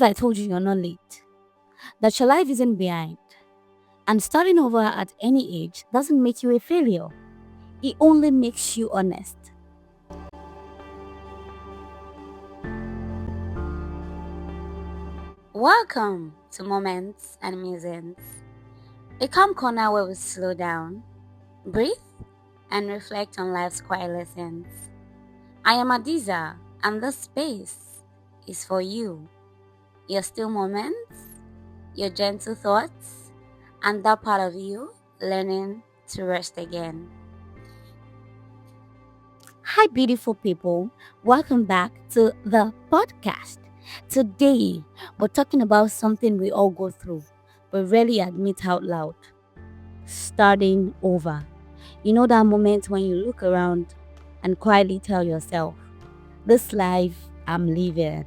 if I told you you're not late, that your life isn't behind, and starting over at any age doesn't make you a failure? It only makes you honest. Welcome to Moments and Musings, a calm corner where we slow down, breathe, and reflect on life's quiet lessons. I am Adiza, and this space is for you. Your still moments, your gentle thoughts, and that part of you learning to rest again. Hi, beautiful people. Welcome back to the podcast. Today, we're talking about something we all go through, but rarely admit out loud: starting over. You know that moment when you look around and quietly tell yourself, this life I'm living,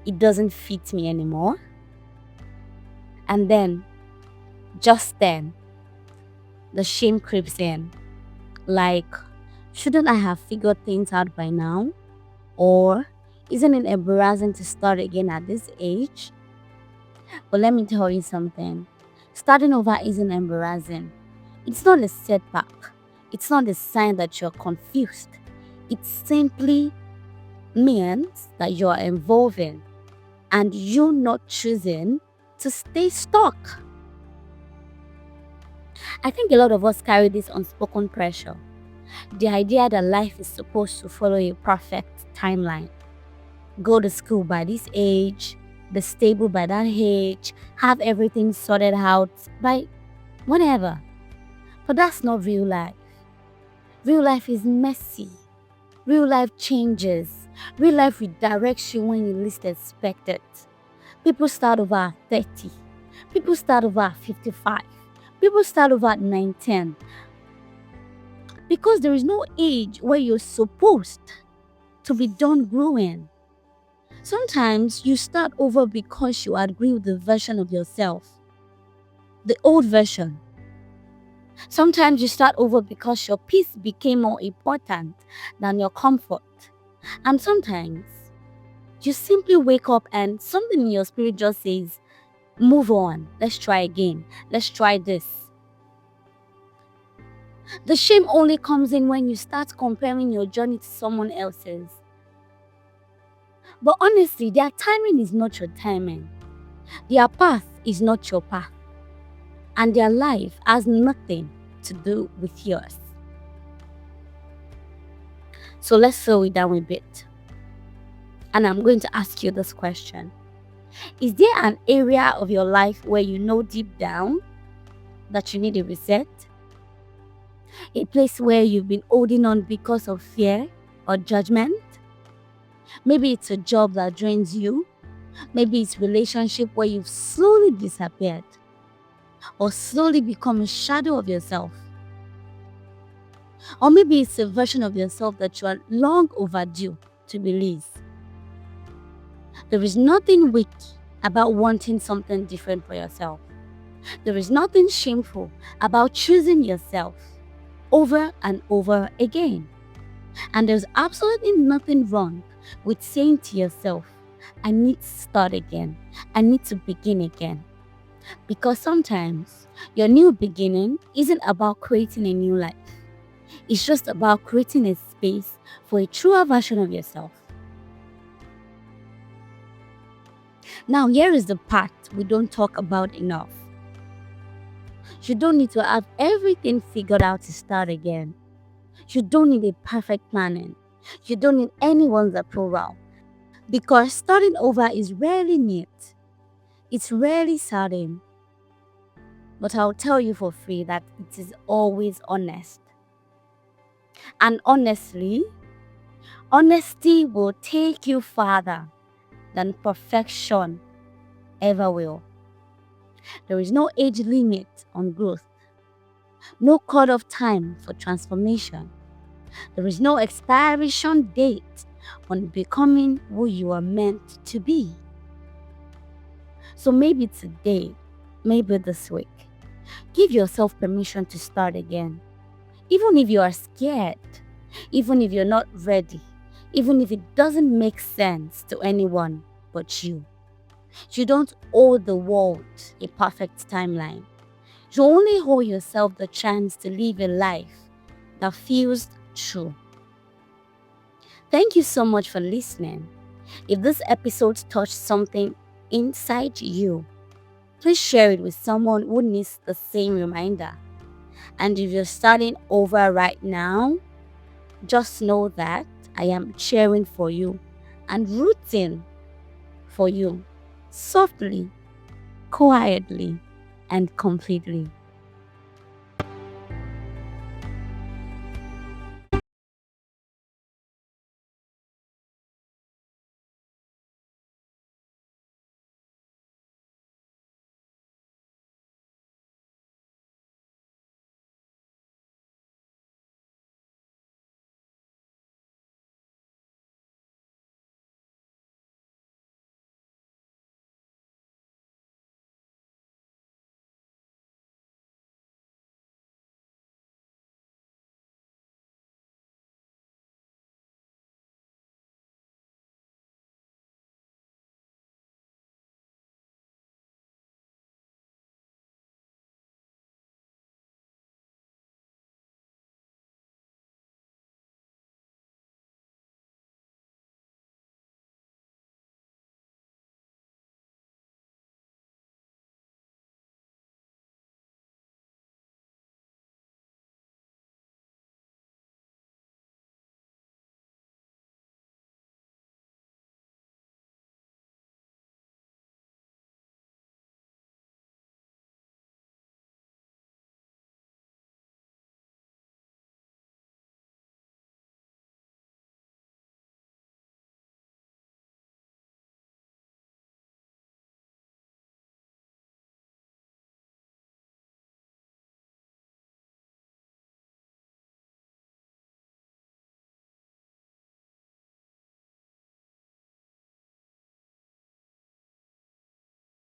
it doesn't fit me anymore? And then, just then, the shame creeps in. Like, shouldn't I have figured things out by now? Or isn't it embarrassing to start again at this age? But let me tell you something. Starting over isn't embarrassing. It's not a setback. It's not a sign that you're confused. It simply means that you're evolving and you're not choosing to stay stuck. I think a lot of us carry this unspoken pressure. The idea that life is supposed to follow a perfect timeline. Go to school by this age, be stable by that age, have everything sorted out by whenever. But that's not real life. Real life is messy. Real life changes. Real life redirects you when you least expect it. People start over at 30. People start over at 55. People start over at 19. Because there is no age where you're supposed to be done growing. Sometimes you start over because you agree with the version of yourself, the old version. Sometimes you start over because your peace became more important than your comfort. And sometimes you simply wake up and something in your spirit just says, move on, let's try again, let's try this. The shame only comes in when you start comparing your journey to someone else's. But honestly, their timing is not your timing. Their path is not your path. And their life has nothing to do with yours. So let's slow it down a bit. And I'm going to ask you this question. Is there an area of your life where you know deep down that you need a reset? A place where you've been holding on because of fear or judgment? Maybe it's a job that drains you. Maybe it's a relationship where you've slowly disappeared or slowly become a shadow of yourself. Or maybe it's a version of yourself that you are long overdue to release. There is nothing weak about wanting something different for yourself. There is nothing shameful about choosing yourself over and over again. And there's absolutely nothing wrong with saying to yourself, I need to start again. I need to begin again. Because sometimes your new beginning isn't about creating a new life. It's just about creating a space for a truer version of yourself. Now, here is the part we don't talk about enough. You don't need to have everything figured out to start again. You don't need a perfect planning. You don't need anyone's approval. Because starting over is rarely neat. It's rarely certain. But I'll tell you for free that it is always honest. And honestly, honesty will take you farther than perfection ever will. There is no age limit on growth, no cut-off time for transformation. There is no expiration date on becoming who you are meant to be. So maybe today, maybe this week, give yourself permission to start again. Even if you are scared, even if you're not ready, even if it doesn't make sense to anyone but you. You don't owe the world a perfect timeline. You only owe yourself the chance to live a life that feels true. Thank you so much for listening. If this episode touched something inside you, please share it with someone who needs the same reminder. And if you're starting over right now, just know that I am cheering for you and rooting for you softly, quietly, and completely.